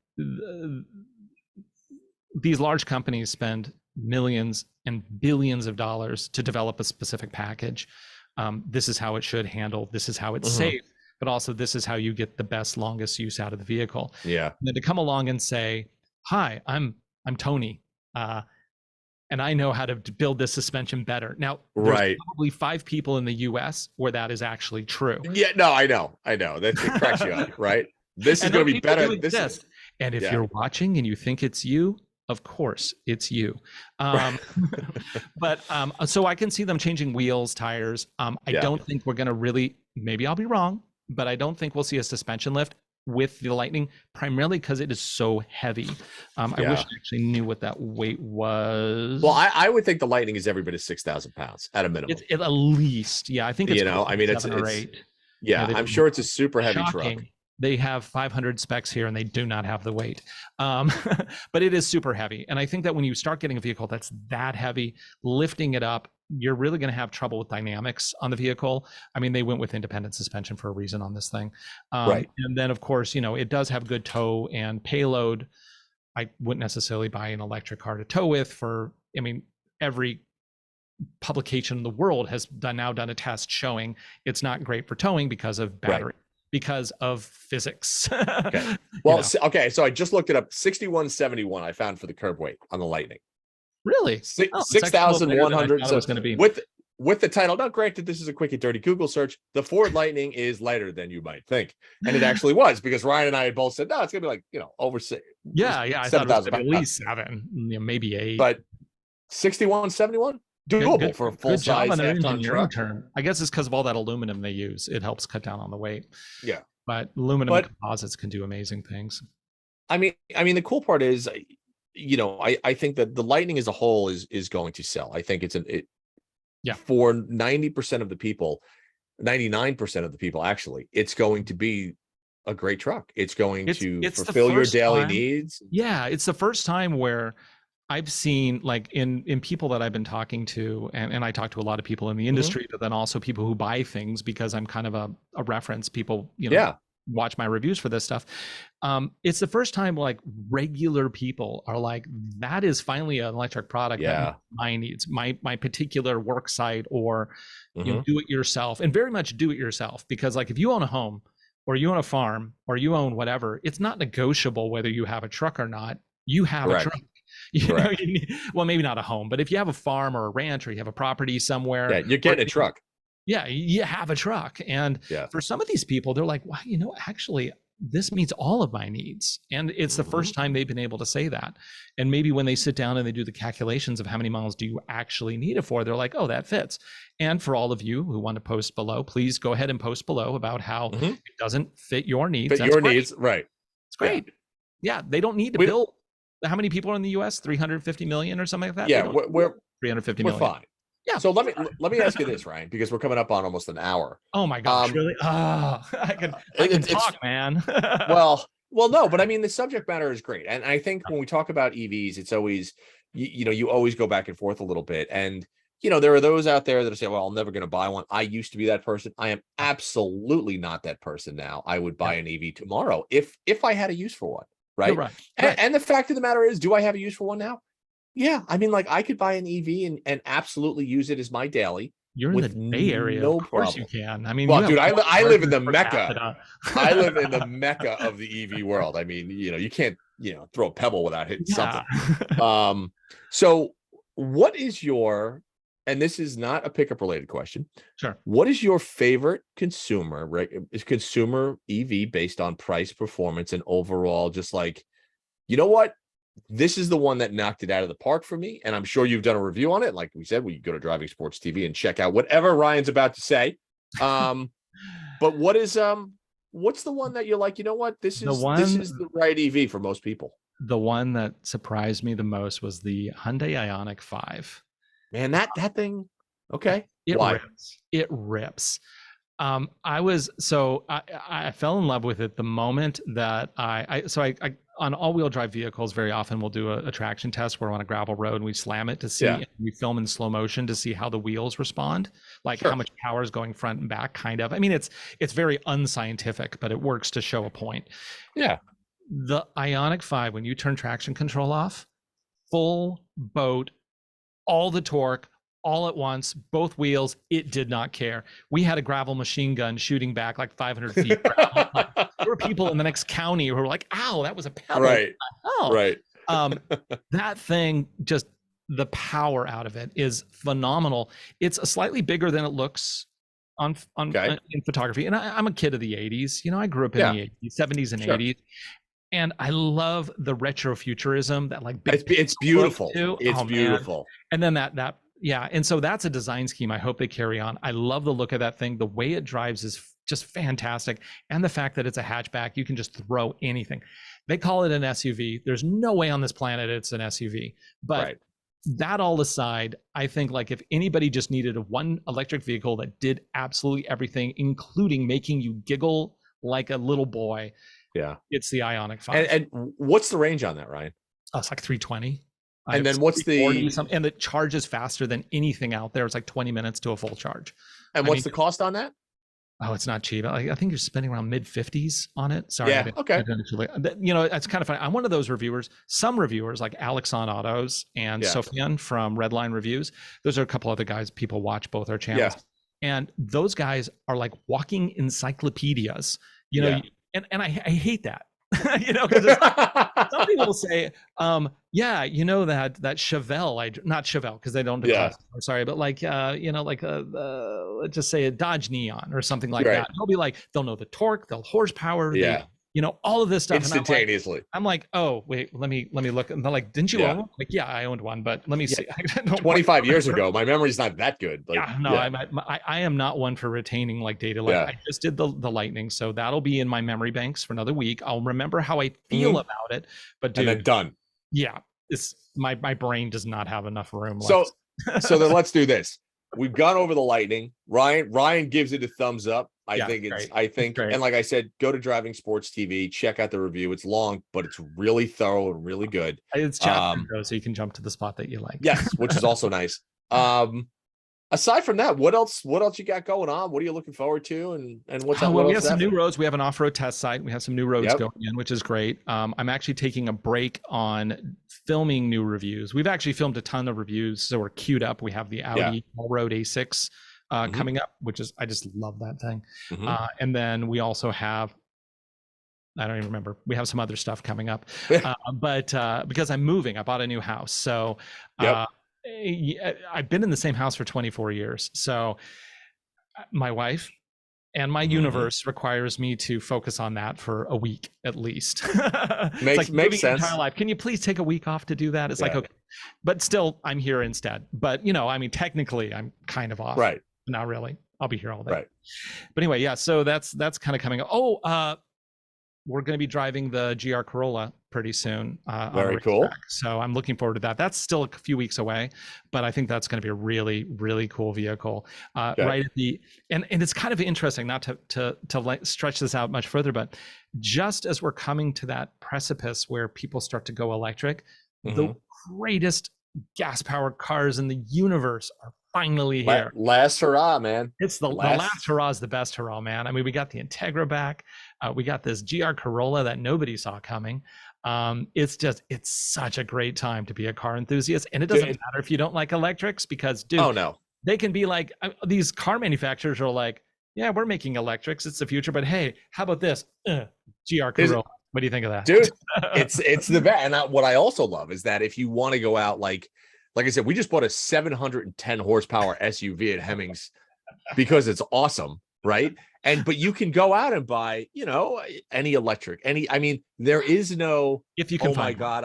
these large companies spend millions and billions of dollars to develop a specific package. This is how it should handle. This is how it's safe, but also this is how you get the best, longest use out of the vehicle. Yeah. And then to come along and say, "Hi, I'm Tony, and I know how to build this suspension better." Now, there's probably 5 people in the U.S. where that is actually true. Yeah, no, I know. That it cracks you up, right? This is going to be better. And if you're watching and you think it's you, of course it's you. But so I can see them changing wheels, tires. I don't think we're going to really, maybe I'll be wrong, but I don't think we'll see a suspension lift with the Lightning, primarily because it is so heavy. I wish I actually knew what that weight was. Well, I would think the Lightning is every bit of 6,000 pounds at a minimum. It's at least, I think it's, I mean, it's 7 or 8. I'm sure it's a super heavy truck. They have 500 specs here and they do not have the weight. But it is super heavy. And I think that when you start getting a vehicle that's that heavy, lifting it up, you're really going to have trouble with dynamics on the vehicle. I mean, they went with independent suspension for a reason on this thing. And then, of course, it does have good tow and payload. I wouldn't necessarily buy an electric car to tow with every publication in the world has now done a test showing it's not great for towing because of battery. Because of physics. Okay. Well, so I just looked it up. 6171 I found for the curb weight on the Lightning. Really? 6,100. So going to be with the title. Now, granted, this is a quick and dirty Google search. The Ford Lightning is lighter than you might think, and it actually was, because Ryan and I had both said, no, it's going to be like over 6. Yeah. I thought it was at least 7, maybe 8. But 6171. Doable for a full size half-ton truck. I guess it's because of all that aluminum they use. It helps cut down on the weight. Yeah, but aluminum composites can do amazing things. I mean, the cool part is, I think that the Lightning as a whole is going to sell. I think for 90% of the people, 99% of the people actually, it's going to be a great truck. It's going to fulfill your daily needs. Yeah, it's the first time where I've seen, like, in people that I've been talking to, and I talk to a lot of people in the industry, but then also people who buy things because I'm kind of a reference. People, watch my reviews for this stuff. It's the first time like regular people are like, that is finally an electric product that my needs, my particular work site, or do it yourself, and very much do it yourself. Because like if you own a home or you own a farm or you own whatever, it's not negotiable whether you have a truck or not. You have a truck. Well, maybe not a home, but if you have a farm or a ranch, or you have a property somewhere, you're getting a truck. Yeah, you have a truck. And for some of these people, they're like, wow, actually, this meets all of my needs. And it's the first time they've been able to say that. And maybe when they sit down and they do the calculations of how many miles do you actually need it for, they're like, oh, that fits. And for all of you who want to post below, please go ahead and post below about how it doesn't fit your needs. Needs, right. It's great. Yeah, they don't need to build. How many people are in the U.S.? 350 million or something like that? Yeah, we're 350 million. We're fine. Yeah. So let me ask you this, Ryan, because we're coming up on almost an hour. Oh my gosh, really? I can talk, man. well, no, but I mean, the subject matter is great. And I think when we talk about EVs, it's always, you always go back and forth a little bit. And, there are those out there that say, well, I'm never going to buy one. I used to be that person. I am absolutely not that person now. I would buy an EV tomorrow if I had a use for one. Right. And the fact of the matter is, do I have a use for one now? Yeah. I mean, like, I could buy an EV and absolutely use it as my daily. You're in the Bay Area. No of course problem. You can. I mean, well, dude, I live in the Mecca. I live in the Mecca of the EV world. I mean, you can't, throw a pebble without hitting something. So what is your, and this is not a pickup related question. Sure. What is your favorite consumer EV based on price, performance, and overall, just like, You know what? This is the one that knocked it out of the park for me. And I'm sure you've done a review on it. Like we said, we go to Driving Sports TV and check out whatever Ryan's about to say. But what's the one that you're like, you know what? This is the right EV for most people. The one that surprised me the most was the Hyundai Ioniq 5. Man, that thing, okay. It rips. It rips. I fell in love with it the moment that I on all-wheel drive vehicles, very often we'll do a traction test where we're on a gravel road and we slam it to see, and we film in slow motion to see how the wheels respond, like how much power is going front and back, kind of. I mean, it's very unscientific, but it works to show a point. Yeah. The Ioniq 5, when you turn traction control off, full boat, all the torque, all at once, both wheels, it did not care. We had a gravel machine gun shooting back like 500 feet. There were people in the next county who were like, ow, that was a pebble. Right. Right. That thing, just the power out of it is phenomenal. It's slightly bigger than it looks in photography. And I'm a kid of the 80s. I grew up in the 80s, 70s and 80s. And I love the retrofuturism that like it's beautiful. It's beautiful. Man. And then that and so that's a design scheme I hope they carry on. I love the look of that thing. The way it drives is just fantastic. And the fact that it's a hatchback, you can just throw anything. They call it an SUV. There's no way on this planet it's an SUV. But that all aside, I think like if anybody just needed one electric vehicle that did absolutely everything, including making you giggle like a little boy, it's the Ioniq 5. And what's the range on that, Ryan? Oh, it's like 320. And then what's and it charges faster than anything out there. It's like 20 minutes to a full charge. And what's the cost on that? Oh, it's not cheap. I think you're spending around mid-50s on it. Sorry. Yeah, okay. It's kind of funny. I'm one of those reviewers. Some reviewers like Alex on Autos and Sofian from Redline Reviews. Those are a couple other guys. People watch both our channels. Yeah. And those guys are like walking encyclopedias, and I hate that. Because some people will say, that Chevelle, not Chevelle because they don't do class, I'm sorry, but like let's just say a Dodge Neon or something like that. They'll be like, they'll know the torque, the horsepower, all of this stuff instantaneously. I'm like, oh wait, let me look. And they're like, didn't you own one? Like, yeah, I owned one, but let me see. 25 years ago, my memory's not that good. I am not one for retaining like data. Like I just did the Lightning, so that'll be in my memory banks for another week. I'll remember how I feel about it, but dude, and then done. Yeah, it's my brain does not have enough room. So then let's do this. We've gone over the Lightning. Ryan gives it a thumbs up. I think, and like I said, go to Driving Sports TV, check out the review. It's long, but it's really thorough and really good. It's chapter so you can jump to the spot that you like. Yes, which is also nice. Aside from that, what else you got going on? What are you looking forward to? And what's well, we have some new roads. We have an off-road test site. We have some new roads going in, which is great. I'm actually taking a break on filming new reviews. We've actually filmed a ton of reviews, so we're queued up. We have the Audi All-Road A6 coming up, which is, I just love that thing. And then we also have, I don't even remember. We have some other stuff coming up, but because I'm moving, I bought a new house. So I've been in the same house for 24 years. So my wife and my universe requires me to focus on that for a week at least. Makes sense. Entire life. Can you please take a week off to do that? It's like, okay, but still I'm here instead. But technically I'm kind of off. Right. Not really. I'll be here all day. Right. But anyway, so that's kind of coming up. We're going to be driving the GR Corolla pretty soon. Very cool. Track. So I'm looking forward to that. That's still a few weeks away, but I think that's going to be a really, really cool vehicle. Right at the and it's kind of interesting, not to stretch this out much further, but just as we're coming to that precipice where people start to go electric, the greatest gas-powered cars in the universe are finally here. Last hurrah, man. It's the last hurrah is the best hurrah, man. I mean, we got the Integra back. We got this GR Corolla that nobody saw coming. It's such a great time to be a car enthusiast. And it doesn't matter if you don't like electrics because, they can be like, these car manufacturers are like, yeah, we're making electrics. It's the future. But hey, how about this? GR Corolla. What do you think of that? Dude, it's the best. And what I also love is that if you want to go out, like I said, we just bought a 710 horsepower SUV at Hemmings because it's awesome. right? But you can go out and buy, any electric, I mean, there is no, If you can oh my find God,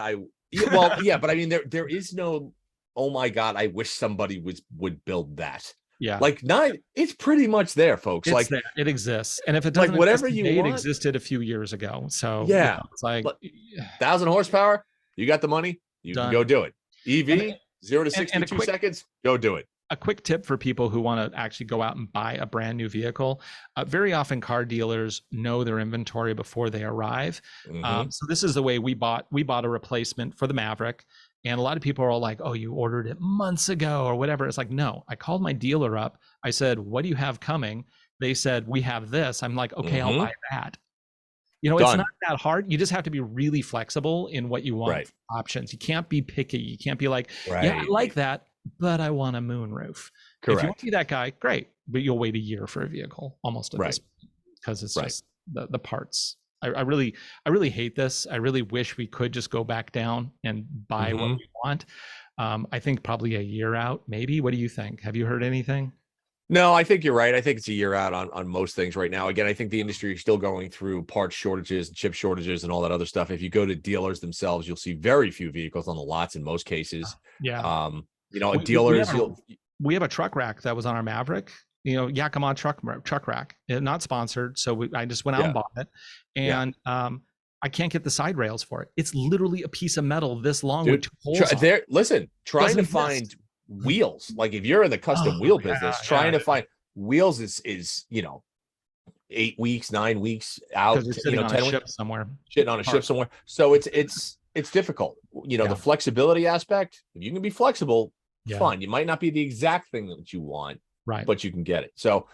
but I mean, there is no, oh my God, I wish somebody would build that. Yeah. It's pretty much there, folks. It's there. It exists. And if it doesn't whatever exist you today, want, it existed a few years ago. So yeah, it's like 1,000 horsepower, you got the money, you done. can go do it. EV, 0 to 60 and 2 seconds, go do it. A quick tip for people who want to actually go out and buy a brand new vehicle. Very often car dealers know their inventory before they arrive. So this is the way we bought a replacement for the Maverick. And a lot of people are all like, oh, you ordered it months ago or whatever. It's like, no, I called my dealer up. I said, what do you have coming? They said, we have this. I'm like, okay, I'll buy that. Done. It's not that hard. You just have to be really flexible in what you want options. You can't be picky. You can't be like, yeah, I like that, but I want a moonroof. Correct. If you want to be that guy, great. But you'll wait a year for a vehicle almost at this point because it's just the parts. I really hate this. I really wish we could just go back down and buy what we want. I think probably a year out, maybe. What do you think? Have you heard anything? No, I think you're right. I think it's a year out on most things right now. Again, I think the industry is still going through parts shortages and chip shortages and all that other stuff. If you go to dealers themselves, you'll see very few vehicles on the lots in most cases. Yeah. Dealers. We have a truck rack that was on our Maverick. Yakima truck rack, not sponsored. So I just went out and bought it, and I can't get the side rails for it. It's literally a piece of metal this long with 2 holes. Listen, trying to find wheels, like if you're in the custom wheel business, trying to find wheels is 8 weeks, 9 weeks out. Sitting on a ship somewhere. Sitting on a ship somewhere. So it's difficult. The flexibility aspect. If you can be flexible, fine. You might not be the exact thing that you want. Right. But you can get it. So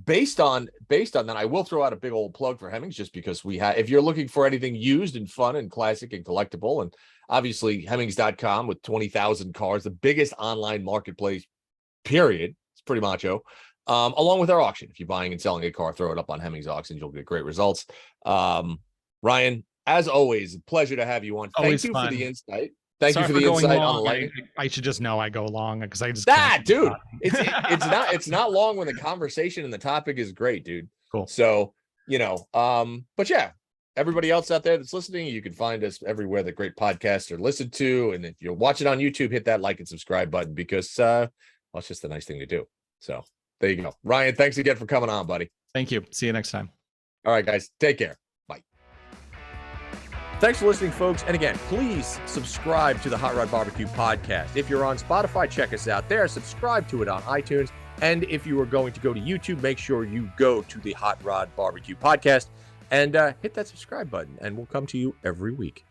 based on that, I will throw out a big old plug for Hemmings just because if you're looking for anything used and fun and classic and collectible, and obviously Hemmings.com with 20,000 cars, the biggest online marketplace, period. It's pretty macho. Along with our auction. If you're buying and selling a car, throw it up on Hemmings Auctions. You'll get great results. Ryan, as always, a pleasure to have you on. Thank you for the insight. Thank you for the insight on the lighting. I should just know I go long because I just dude. It's not long when the conversation and the topic is great, dude. Cool. So but yeah, everybody else out there that's listening, you can find us everywhere that great podcasts are listened to, and if you're watching on YouTube, hit that like and subscribe button because it's just a nice thing to do. So there you go, Ryan. Thanks again for coming on, buddy. Thank you. See you next time. All right, guys, take care. Thanks for listening, folks. And again, please subscribe to the Hot Rod Barbecue podcast. If you're on Spotify, check us out there. Subscribe to it on iTunes. And if you are going to go to YouTube, make sure you go to the Hot Rod Barbecue podcast and hit that subscribe button. And we'll come to you every week.